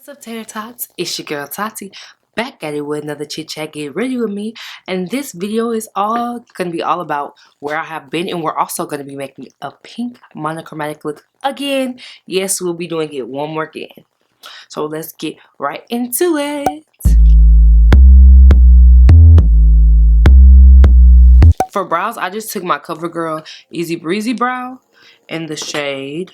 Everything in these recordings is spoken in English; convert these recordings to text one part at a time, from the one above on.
What's up, Tater Tots? It's your girl Tati, back at it with another chit chat. Get ready with me, and this video is all gonna be all about where I have been, and we're also gonna be making a pink monochromatic look again. Yes, we'll be doing it one more again. So let's get right into it. For brows, I just took my CoverGirl Easy Breezy Brow in the shade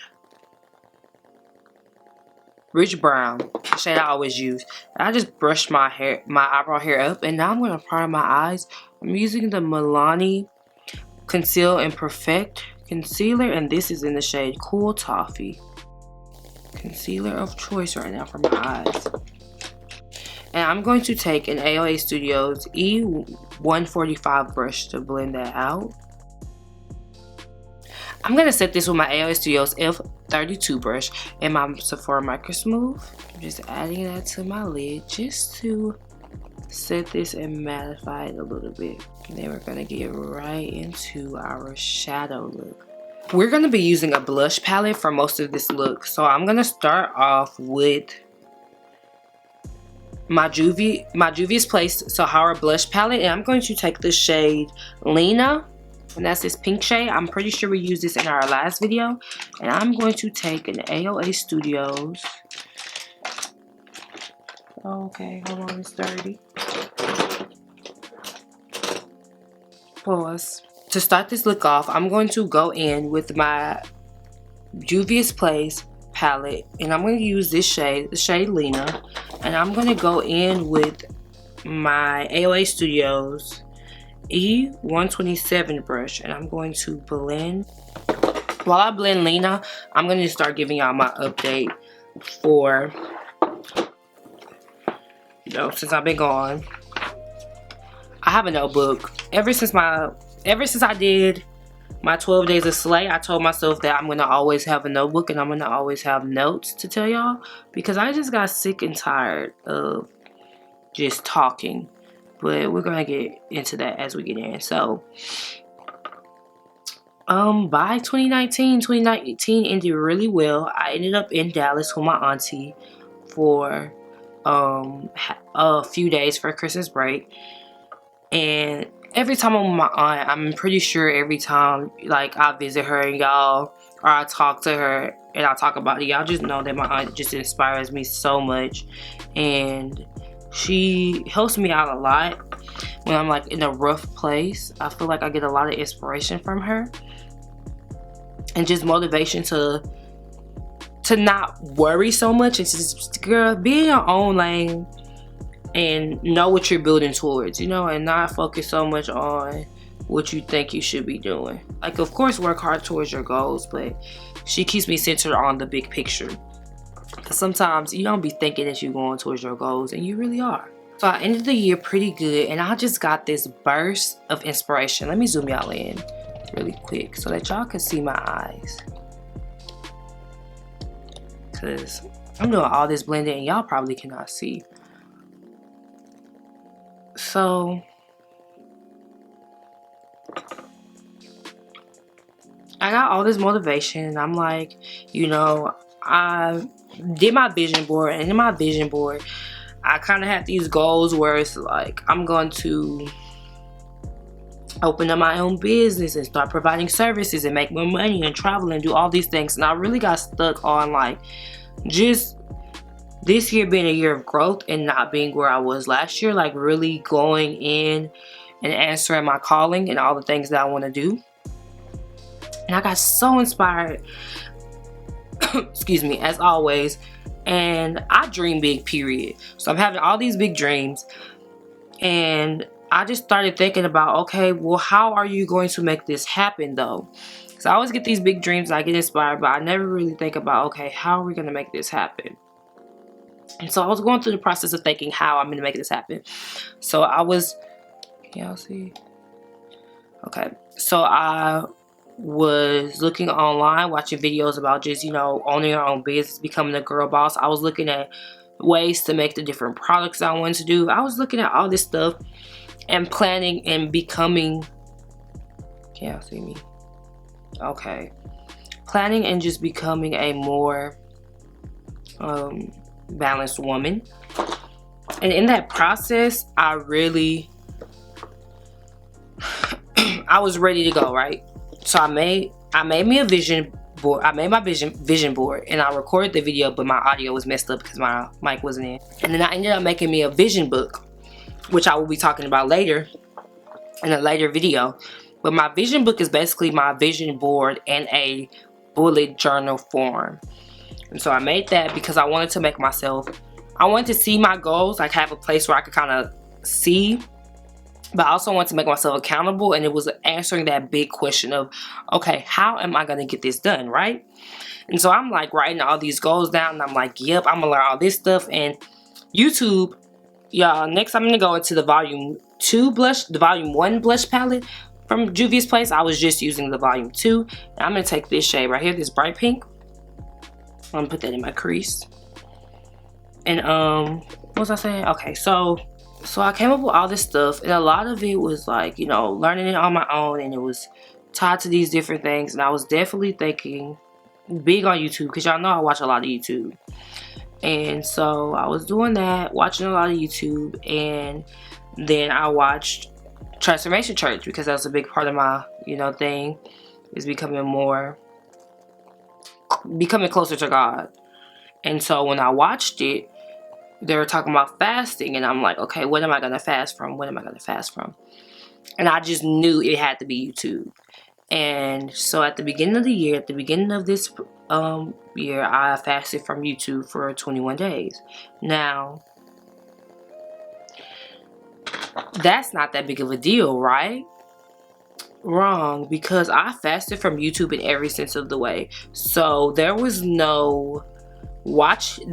Rich Brown, the shade I always use. I just brushed my eyebrow hair up, and now I'm gonna prime my eyes. I'm using the Milani Conceal and Perfect concealer, and this is in the shade Cool Toffee. Concealer of choice right now for my eyes. And I'm going to take an AOA Studios E145 brush to blend that out. I'm going to set this with my AOA Studios F32 brush and my Sephora Micro Smooth. I'm just adding that to my lid just to set this and mattify it a little bit. And then we're going to get right into our shadow look. We're going to be using a blush palette for most of this look. So I'm going to start off with my Juvia's Place Sahara blush palette. And I'm going to take the shade Lena. And that's this pink shade. I'm pretty sure we used this in our last video. And I'm going to take an AOA Studios. Okay, hold on, it's dirty. Pause. To start this look off, I'm going to go in with my Juvia's Place palette. And I'm going to use this shade, the shade Lena. And I'm going to go in with my AOA Studios E127 brush, and I'm going to blend. While I blend Lena, I'm going to start giving y'all my update for, since I've been gone. I have a notebook. Ever since I did my 12 days of Slay, I told myself that I'm going to always have a notebook and I'm going to always have notes to tell y'all, because I just got sick and tired of just talking. But we're gonna get into that as we get in. So by 2019 ended really well. I ended up in Dallas with my auntie for a few days for Christmas break. And every time I'm with my aunt, I'm pretty sure every time like I visit her and y'all, or I talk to her and I talk about it, y'all just know that my aunt just inspires me so much. And she helps me out a lot when I'm like in a rough place. I feel like I get a lot of inspiration from her and just motivation to not worry so much. It's just, girl, be in your own lane and know what you're building towards, and not focus so much on what you think you should be doing. Like, of course, work hard towards your goals, but she keeps me centered on the big picture. Sometimes you don't be thinking that you're going towards your goals, and you really are. So I ended the year pretty good, and I just got this burst of inspiration. Let me zoom y'all in really quick so that y'all can see my eyes, because I'm doing all this blending and y'all probably cannot see. So I got all this motivation, and I'm like, I did my vision board, and in my vision board I kind of had these goals where it's like I'm going to open up my own business and start providing services and make more money and travel and do all these things. And I really got stuck on like just this year being a year of growth and not being where I was last year, like really going in and answering my calling and all the things that I want to do. And I got so inspired excuse me, as always, and I dream big, period. So I'm having all these big dreams, and I just started thinking about, okay, well, how are you going to make this happen though? Because I always get these big dreams, I get inspired, but I never really think about, okay, how are we going to make this happen? And so I was going through the process of thinking how I'm going to make this happen. So I was, can y'all see? Okay, so I was looking online, watching videos about just, owning your own business, becoming a girl boss. I was looking at ways to make the different products I wanted to do. I was looking at all this stuff and planning and becoming, can y'all see me? Okay. Planning and just becoming a more balanced woman. And in that process, I was ready to go, right? So I made me a vision board. I made my vision board, and I recorded the video, but my audio was messed up because my mic wasn't in. And then I ended up making me a vision book, which I will be talking about later in a later video. But my vision book is basically my vision board in a bullet journal form. And so I made that because I wanted to make myself, I wanted to see my goals, like have a place where I could kind of see, but I also wanted to make myself accountable, and it was answering that big question of, okay, how am I going to get this done, right? And so I'm like writing all these goals down, and I'm like, yep, I'm going to learn all this stuff. And YouTube, y'all, next I'm going to go into the volume 1 blush palette from Juvia's Place. I was just using the volume 2. And I'm going to take this shade right here, this bright pink. I'm going to put that in my crease. And what was I saying? Okay, so I came up with all this stuff, and a lot of it was like, you know, learning it on my own, and it was tied to these different things. And I was definitely thinking big on YouTube, because y'all know I watch a lot of YouTube. And so I was doing that, watching a lot of YouTube, and then I watched Transformation Church, because that was a big part of my, you know, thing, is becoming closer to God. And so when I watched it, they were talking about fasting, and I'm like, okay, what am I going to fast from? What am I going to fast from? And I just knew it had to be YouTube. And so at the beginning of the year, at the beginning of this year, I fasted from YouTube for 21 days. Now, that's not that big of a deal, right? Wrong, because I fasted from YouTube in every sense of the way. So there was no watching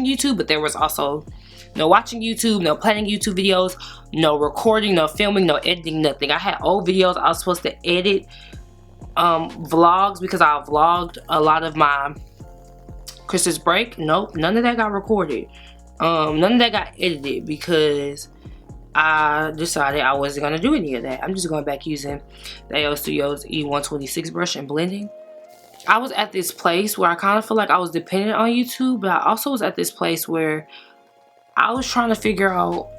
YouTube, but there was also no watching YouTube, no planning YouTube videos, no recording, no filming, no editing, nothing. I had old videos I was supposed to edit, vlogs, because I vlogged a lot of my Christmas break. Nope, none of that got recorded. None of that got edited, because I decided I wasn't going to do any of that. I'm just going back using the AO Studios E126 brush and blending. I was at this place where I kind of feel like I was dependent on YouTube, but I also was at this place where I was trying to figure out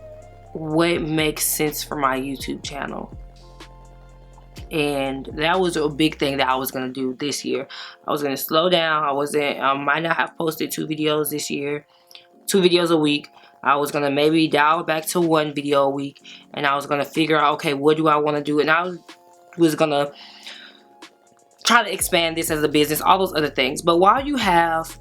what makes sense for my YouTube channel. And that was a big thing that I was going to do this year. I was going to slow down. I might not have posted 2 videos this year, 2 videos a week. I was going to maybe dial back to 1 video a week, and I was going to figure out, okay, what do I want to do? And I was going to try to expand this as a business, all those other things. But while you have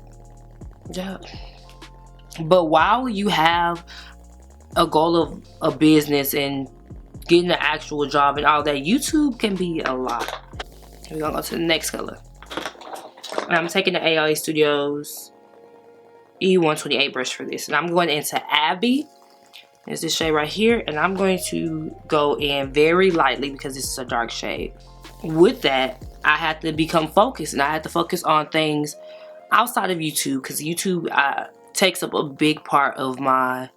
a goal of a business and getting an actual job and all that, YouTube can be a lot. We're gonna go to the next color. And I'm taking the AO Studios E128 brush for this, and I'm going into Abby. There's this shade right here, and I'm going to go in very lightly because this is a dark shade. With that, I had to become focused, and I had to focus on things outside of YouTube, because YouTube takes up a big part of my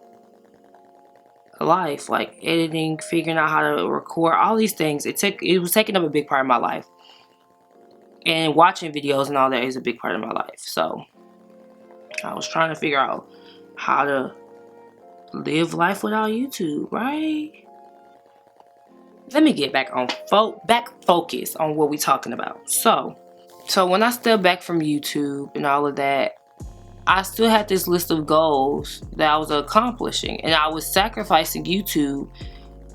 life, like editing, figuring out how to record, all these things. It was taking up a big part of my life, and watching videos and all that is a big part of my life. So I was trying to figure out how to live life without YouTube, right? Let me get back on focus on what we're talking about. So when I stepped back from YouTube and all of that, I still had this list of goals that I was accomplishing, and I was sacrificing YouTube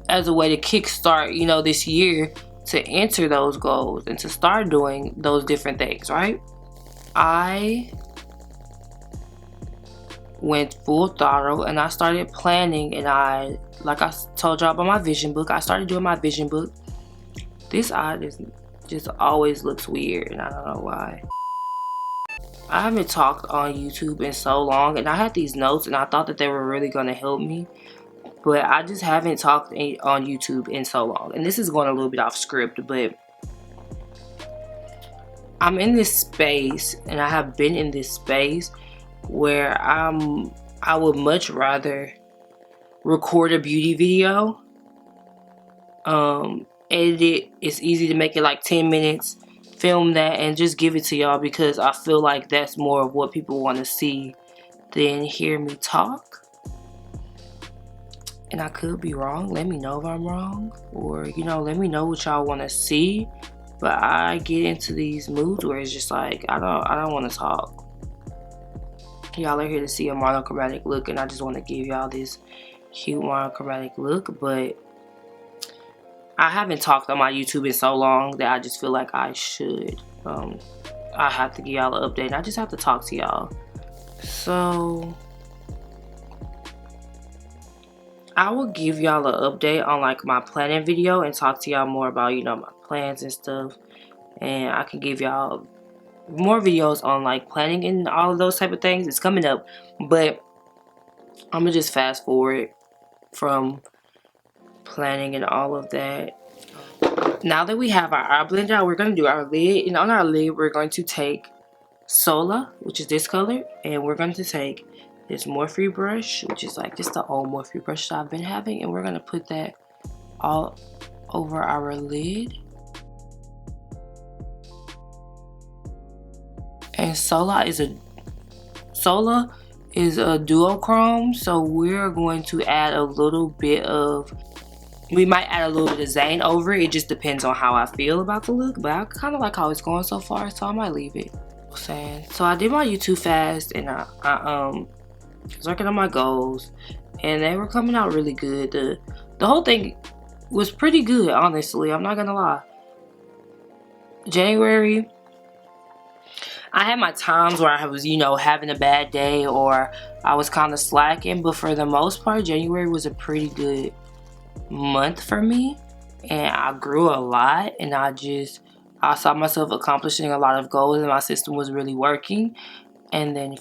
as a way to kickstart, you know, this year to enter those goals and to start doing those different things, right? I went full throttle, and I started planning, and like I told y'all about my vision book, I started doing my vision book. This eye just always looks weird, and I don't know why. I haven't talked on YouTube in so long, and I had these notes, and I thought that they were really going to help me, but I just haven't talked on YouTube in so long. And this is going a little bit off script, but I'm in this space, and I have been in this space where I would much rather record a beauty video, edit it. It's easy to make it like 10 minutes, film that and just give it to y'all, because I feel like that's more of what people want to see than hear me talk. And I could be wrong. Let me know if I'm wrong, or you know, let me know what y'all want to see. But I get into these moods where it's just like I don't want to talk. Y'all are here to see a monochromatic look, and I just want to give y'all this cute monochromatic look. But I haven't talked on my YouTube in so long that I just feel like I should. I have to give y'all an update. I just have to talk to y'all. So I will give y'all an update on like my planning video and talk to y'all more about, you know, my plans and stuff. And I can give y'all more videos on like planning and all of those type of things. It's coming up, but I'm gonna just fast forward from planning and all of that. Now that we have our eye blend out, we're gonna do our lid, and on our lid we're going to take Sola, which is this color, and we're going to take this Morphe brush, which is like just the old Morphe brush that I've been having, and we're gonna put that all over our lid. And Sola is a duochrome, so we're going to add a little bit of, we might add a little bit of Zane over it. It just depends on how I feel about the look, but I kind of like how it's going so far, so I might leave it. So I did my YouTube fast, and I was working on my goals, and they were coming out really good. The whole thing was pretty good, honestly. I'm not gonna lie. January, I had my times where I was, you know, having a bad day or I was kind of slacking, but for the most part, January was a pretty good month for me, and I grew a lot, and I saw myself accomplishing a lot of goals, and my system was really working. And then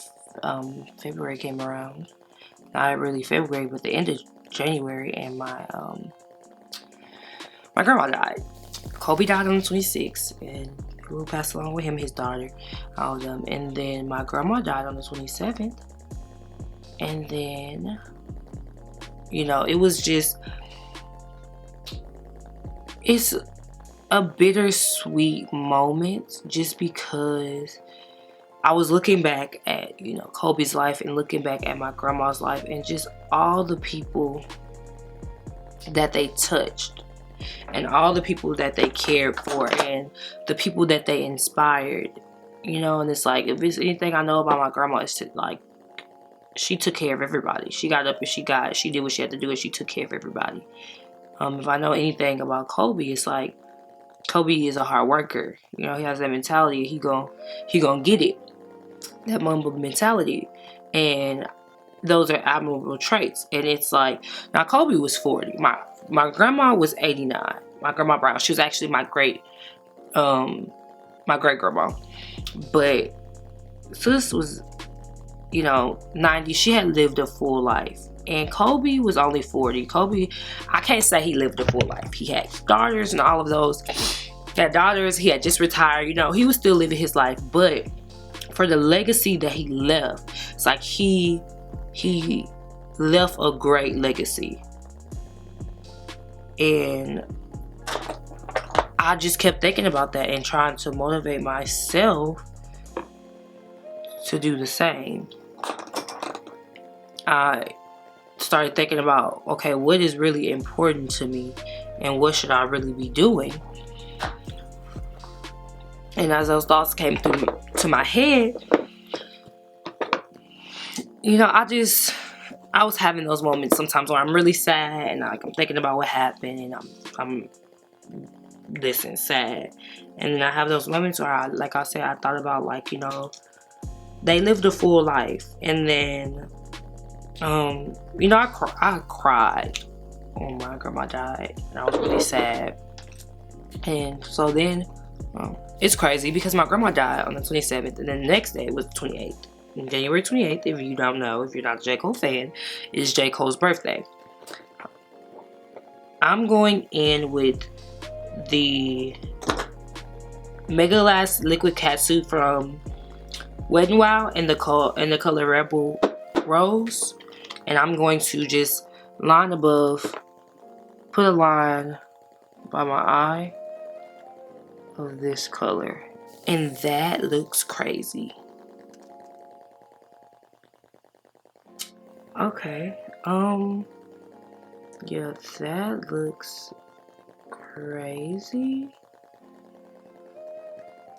February came around. Not really February, but the end of January, and my grandma died. Kobe died on the 26th, and who passed along with him, his daughter, all of them. And then my grandma died on the 27th. And then, you know, it was just, it's a bittersweet moment, just because I was looking back at, you know, Kobe's life and looking back at my grandma's life, and just all the people that they touched, and all the people that they cared for, and the people that they inspired, you know. And it's like, if it's anything I know about my grandma, it's like, she took care of everybody. She got up and she did what she had to do, and she took care of everybody. If I know anything about Kobe, it's like, Kobe is a hard worker. You know, he has that mentality. He gon' get it. That Mamba mentality. And those are admirable traits. And it's like, now Kobe was 40. My grandma was 89. My grandma Brown. She was actually my great grandma. But sis was, you know, 90. She had lived a full life. And Kobe was only 40. Kobe, I can't say he lived a full life. He had daughters and all of those. He had daughters. He had just retired. You know, he was still living his life. But for the legacy that he left, it's like he left a great legacy. And I just kept thinking about that and trying to motivate myself to do the same. I started thinking about, okay, what is really important to me, and what should I really be doing? And as those thoughts came through to my head, you know, I was having those moments sometimes where I'm really sad, and like I'm thinking about what happened, and I'm sad. And then I have those moments where like I said, I thought about, like, you know, they lived a full life. And then you know, I cried when my grandma died, and I was really sad. And so then it's crazy because my grandma died on the 27th, and then the next day was the 28th. And January 28th, if you don't know, if you're not a J. Cole fan, is J. Cole's birthday. I'm going in with the Mega Last Liquid Catsuit from Wet n Wild in the color Rebel Rose. And I'm going to just line above, put a line by my eye, of this color. And that looks crazy. Okay. Yeah, that looks crazy.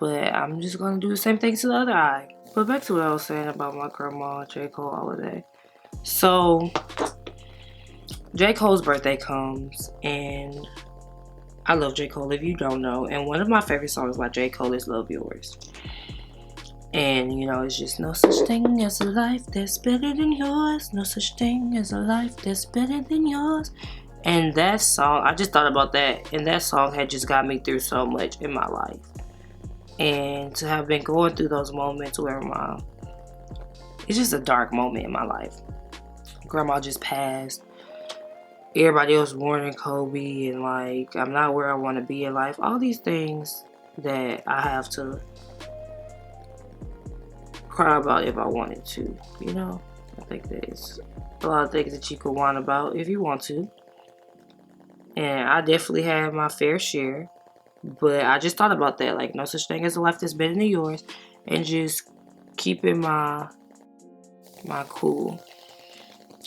But I'm just gonna do the same thing to the other eye. But back to what I was saying about my grandma, J. Cole holiday. So, J. Cole's birthday comes, and I love J. Cole if you don't know. And one of my favorite songs by J. Cole is Love Yours. And, you know, it's just no such thing as a life that's better than yours. No such thing as a life that's better than yours. And that song, I just thought about that. And that song had just got me through so much in my life. And to have been going through those moments where it's just a dark moment in my life. Grandma just passed. Everybody else mourning Kobe. And like, I'm not where I want to be in life. All these things that I have to cry about if I wanted to, you know. I think there's a lot of things that you could whine about if you want to, and I definitely had my fair share. But I just thought about that, like, no such thing as a life that's better than yours, and just keeping my cool.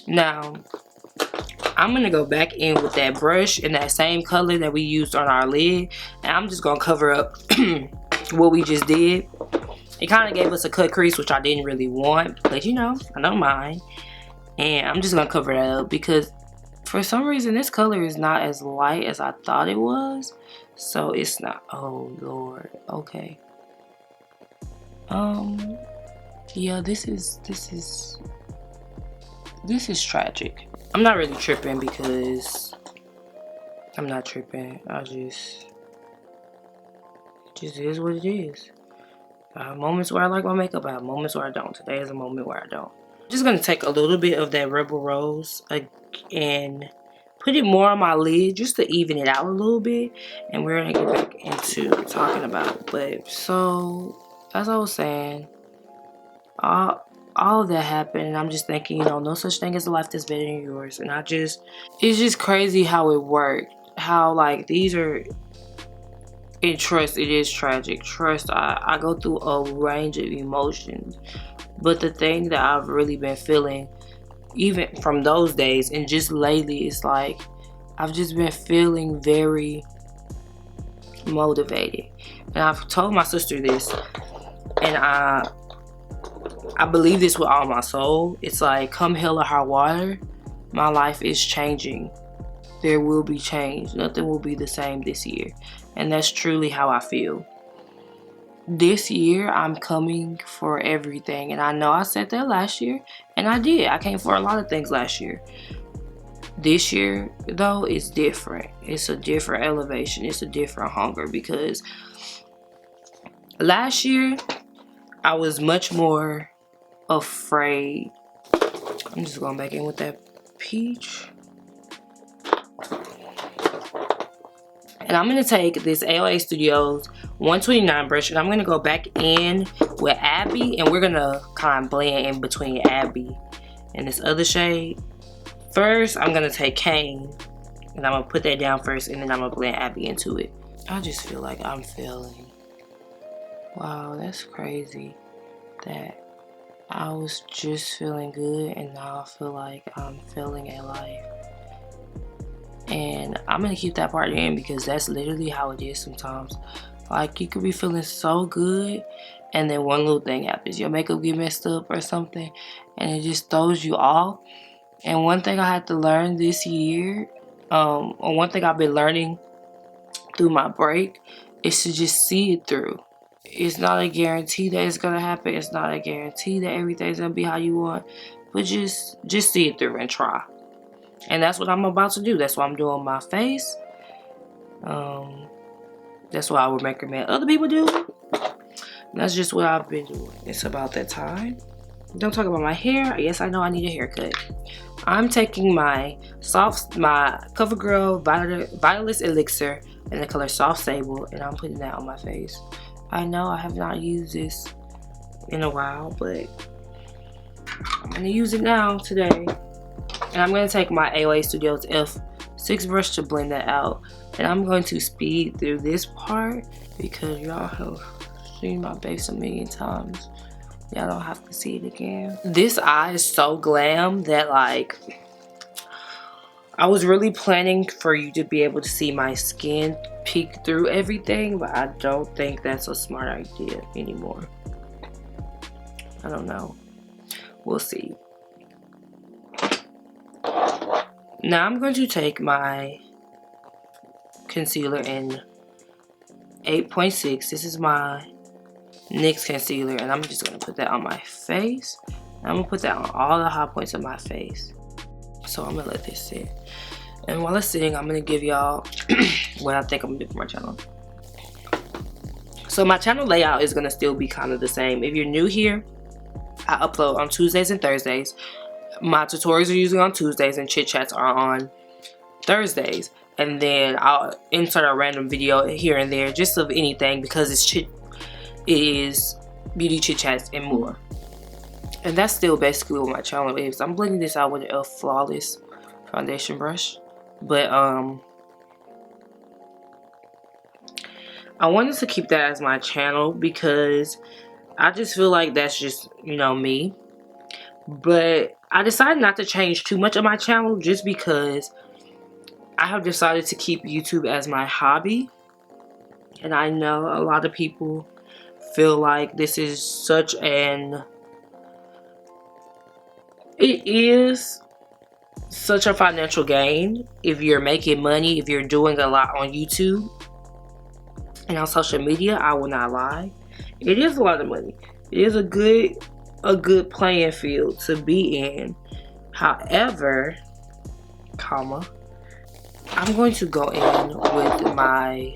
Now I'm gonna go back in with that brush in that same color that we used on our lid, and I'm just gonna cover up what we just did. It kind of gave us a cut crease, which I didn't really want, but you know, I don't mind. And I'm just gonna cover that up because for some reason this color is not as light as I thought it was. So it's not, oh Lord, okay. Yeah, this is tragic. I'm not really tripping because I'm not tripping. It just is what it is. I have moments where I like my makeup. I have moments where I don't. Today is a moment where I don't. I'm just going to take a little bit of that Rebel Rose and put it more on my lid just to even it out a little bit. And we're going to get back into talking about it. But so, as I was saying, all of that happened. And I'm just thinking, you know, no such thing as a life that's better than yours. And it's just crazy how it worked. How, like, these are... And trust, it is tragic. Trust, I go through a range of emotions. But the thing that I've really been feeling, even from those days and just lately, it's like I've just been feeling very motivated. And I've told my sister this, and I believe this with all my soul. It's like, come hell or high water, my life is changing. There will be change. Nothing will be the same this year. And that's truly how I feel. This year, I'm coming for everything. And I know I said that last year. And I did. I came for a lot of things last year. This year, though, is different. It's a different elevation. It's a different hunger. Because last year, I was much more afraid. I'm just going back in with that peach. And I'm going to take this AOA Studios 129 brush, and I'm going to go back in with Abby, and we're going to kind of blend in between Abby and this other shade. First, I'm going to take Cane, and I'm going to put that down first, and then I'm going to blend Abby into it. I just feel like I'm failing. Wow, that's crazy that I was just feeling good, and now I feel like I'm failing at life. And I'm gonna keep that part in because that's literally how it is sometimes. Like, you could be feeling so good, and then one little thing happens. Your makeup get messed up or something, and it just throws you off. And one thing I had to learn this year, or one thing I've been learning through my break, is to just see it through. It's not a guarantee that it's gonna happen. It's not a guarantee that everything's gonna be how you want. But just see it through and try. And that's what I'm about to do. That's what I'm doing my face. That's what I would recommend other people do. And that's just what I've been doing. It's about that time. Don't talk about my hair. Yes, I know I need a haircut. I'm taking my CoverGirl Vitalist Elixir in the color Soft Sable, and I'm putting that on my face. I know I have not used this in a while, but I'm gonna use it now today. And I'm going to take my AOA Studios 6 brush to blend that out. And I'm going to speed through this part because y'all have seen my base a million times. Y'all don't have to see it again. This eye is so glam that like, I was really planning for you to be able to see my skin peek through everything, but I don't think that's a smart idea anymore. I don't know. We'll see. Now I'm going to take my concealer in 8.6. This is my NYX concealer, and I'm just going to put that on my face. I'm going to put that on all the high points of my face. So I'm going to let this sit. And while it's sitting, I'm going to give y'all what I think I'm going to do for my channel. So my channel layout is going to still be kind of the same. If you're new here, I upload on Tuesdays and Thursdays. My tutorials are usually on Tuesdays and chit chats are on Thursdays. And then I'll insert a random video here and there just of anything because it is beauty chit chats and more. And that's still basically what my channel is. I'm blending this out with a Flawless foundation brush. But I wanted to keep that as my channel because I just feel like that's just, you know, me. But I decided not to change too much of my channel just because I have decided to keep YouTube as my hobby. And I know a lot of people feel like this is such an... It is such a financial gain if you're making money, if you're doing a lot on YouTube and on social media. I will not lie. It is a lot of money. It is a good playing field to be in. However, I'm going to go in with my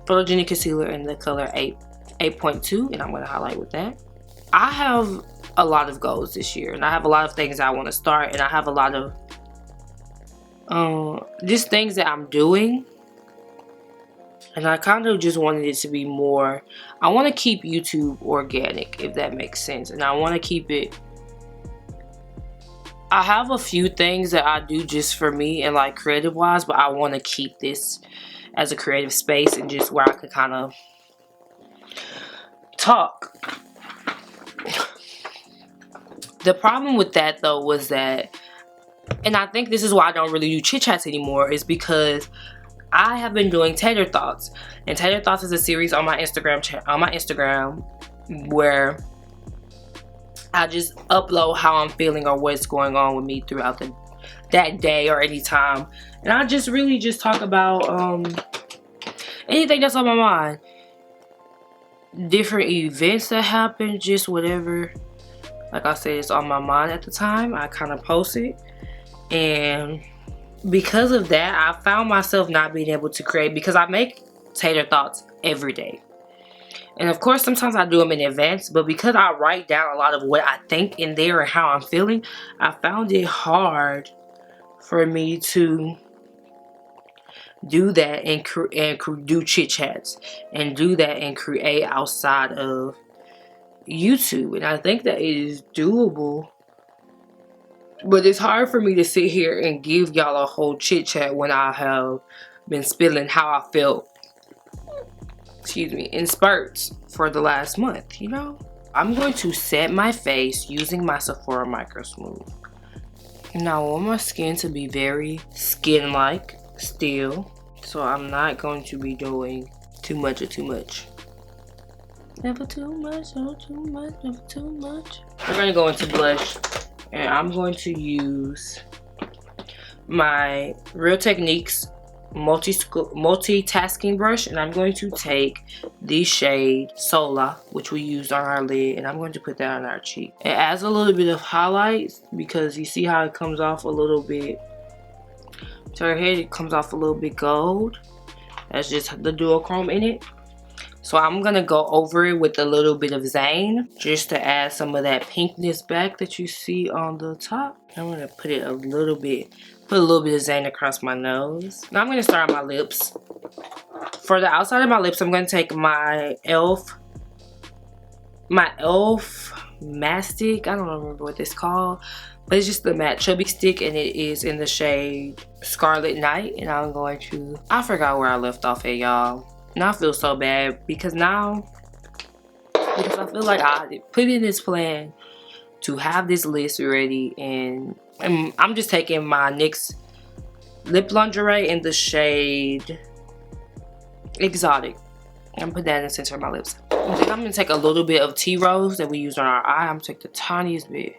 photogenic concealer in the color 8.2, and I'm going to highlight with that. I have a lot of goals this year, and I have a lot of things I want to start, and I have a lot of just things that I'm doing, and I kind of just wanted it to be more. I want to keep YouTube organic, if that makes sense, and I want to keep it. I have a few things that I do just for me and like creative wise, but I want to keep this as a creative space and just where I could kind of talk. The problem with that though was that, and I think this is why I don't really do chit chats anymore, is because I have been doing Tater Thoughts, and Tater Thoughts is a series on my Instagram where I just upload how I'm feeling or what's going on with me throughout that day or any time, and I just really just talk about anything that's on my mind, different events that happen, just whatever. Like I said, it's on my mind at the time. I kind of post it. And because of that, I found myself not being able to create, because I make Tater Thoughts every day. And of course, sometimes I do them in advance. But because I write down a lot of what I think in there and how I'm feeling, I found it hard for me to do that and do chit chats and do that and create outside of YouTube. And I think that it is doable, but it's hard for me to sit here and give y'all a whole chit chat when I have been spilling how I felt, excuse me, in spurts for the last month, you know. I'm going to set my face using my Sephora Micro Smooth. Now I want my skin to be very skin-like still, so I'm not going to be doing too much or too much. Never too much, never too much, never too much. We're gonna go into blush, and I'm going to use my Real Techniques multitasking brush, and I'm going to take the shade Sola, which we used on our lid, and I'm going to put that on our cheek. It adds a little bit of highlights because you see how it comes off a little bit. To her head, it comes off a little bit gold. That's just the duochrome in it. So I'm going to go over it with a little bit of Zane just to add some of that pinkness back that you see on the top. I'm going to put it a little bit of Zane across my nose. Now I'm going to start on my lips. For the outside of my lips, I'm going to take my e.l.f. matte stick. I don't remember what it's called, but it's just the matte chubby stick, and it is in the shade Scarlet Night. And I'm going to, I forgot where I left off at, y'all. And I feel so bad because I feel like I put in this plan to have this list ready, and I'm just taking my NYX lip lingerie in the shade Exotic. I'm gonna put that in the center of my lips. And then I'm gonna take a little bit of tea rose that we used on our eye. I'm gonna take the tiniest bit.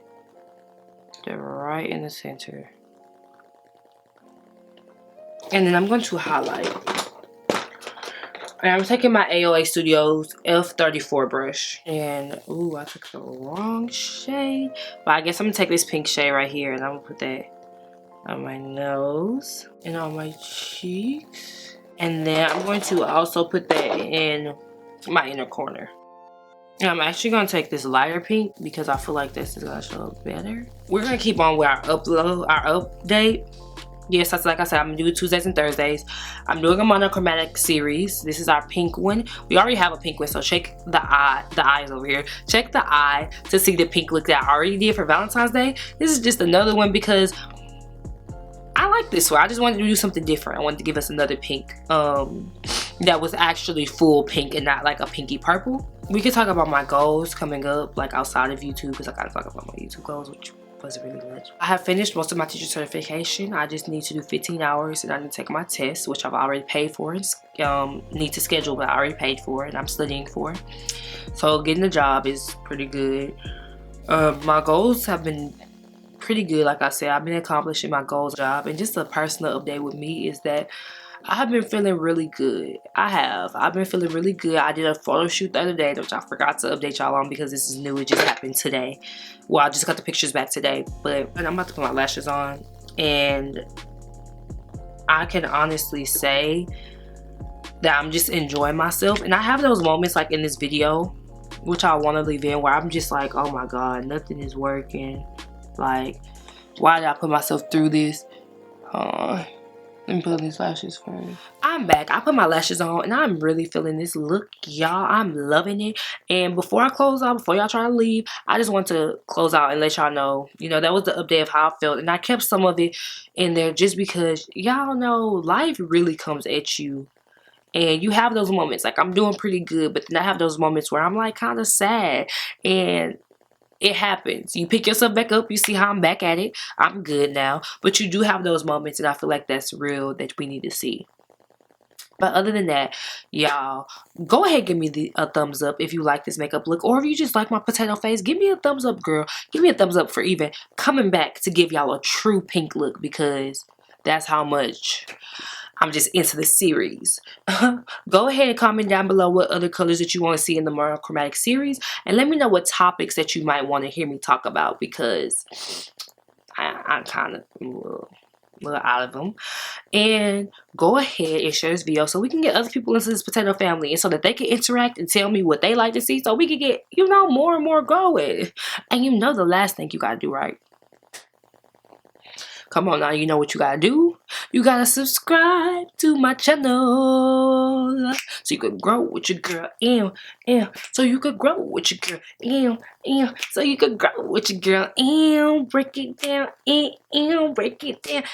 They're right in the center. And then I'm going to highlight. And I'm taking my AOA Studios F34 brush. And, ooh, I took the wrong shade. But I guess I'm going to take this pink shade right here. And I'm going to put that on my nose. And on my cheeks. And then I'm going to also put that in my inner corner. And I'm actually going to take this lighter pink because I feel like this is going to show up better. We're going to keep on with our update. Yes, that's like I said, I'm gonna do it Tuesdays and Thursdays. I'm doing a monochromatic series. This is our pink one. We already have a pink one, so check the eye. The eye is over here. Check the eye to see the pink look that I already did for Valentine's Day. This is just another one because I like this one. I just wanted to do something different. I wanted to give us another pink that was actually full pink and not like a pinky purple. We could talk about my goals coming up, like outside of YouTube, because I gotta talk about my YouTube goals, which wasn't really much. I have finished most of my teacher certification. I just need to do 15 hours and I need to take my test, which I've already paid for. Need to schedule, but I already paid for it and I'm studying for it. So getting a job is pretty good. My goals have been pretty good. Like I said, I've been accomplishing my goals job. And just a personal update with me is that I have been feeling really good. I've been feeling really good. I did a photo shoot the other day, which I forgot to update y'all on because this is new. It just happened today. Well, I just got the pictures back today. And I'm about to put my lashes on. And I can honestly say that I'm just enjoying myself. And I have those moments like in this video, which I want to leave in, where I'm just like, oh my God, nothing is working. Like, why did I put myself through this? Let me put on these lashes first. I'm back. I put my lashes on and I'm really feeling this look, y'all. I'm loving it. And before I close out, before y'all try to leave, I just want to close out and let y'all know, you know, that was the update of how I felt. And I kept some of it in there just because y'all know life really comes at you. And you have those moments. Like, I'm doing pretty good, but then I have those moments where I'm like kind of sad. And it happens. You pick yourself back up. You see how I'm back at it. I'm good now. But you do have those moments, and I feel like that's real, that we need to see. But other than that, y'all, go ahead and give me a thumbs up if you like this makeup look. Or if you just like my potato face, give me a thumbs up, girl. Give me a thumbs up for even coming back to give y'all a true pink look, because that's how much I'm just into the series. Go ahead and comment down below what other colors that you want to see in the monochromatic series. And let me know what topics that you might want to hear me talk about, because I'm kind of a little out of them. And go ahead and share this video so we can get other people into this potato family, and so that they can interact and tell me what they like to see, so we can get, you know, more and more going. And you know the last thing you gotta do, right? Come on now, you know what you gotta do. You gotta subscribe to my channel so you could grow with your girl. So you could grow with your girl. So you could grow with your girl. Break it down. Break it down.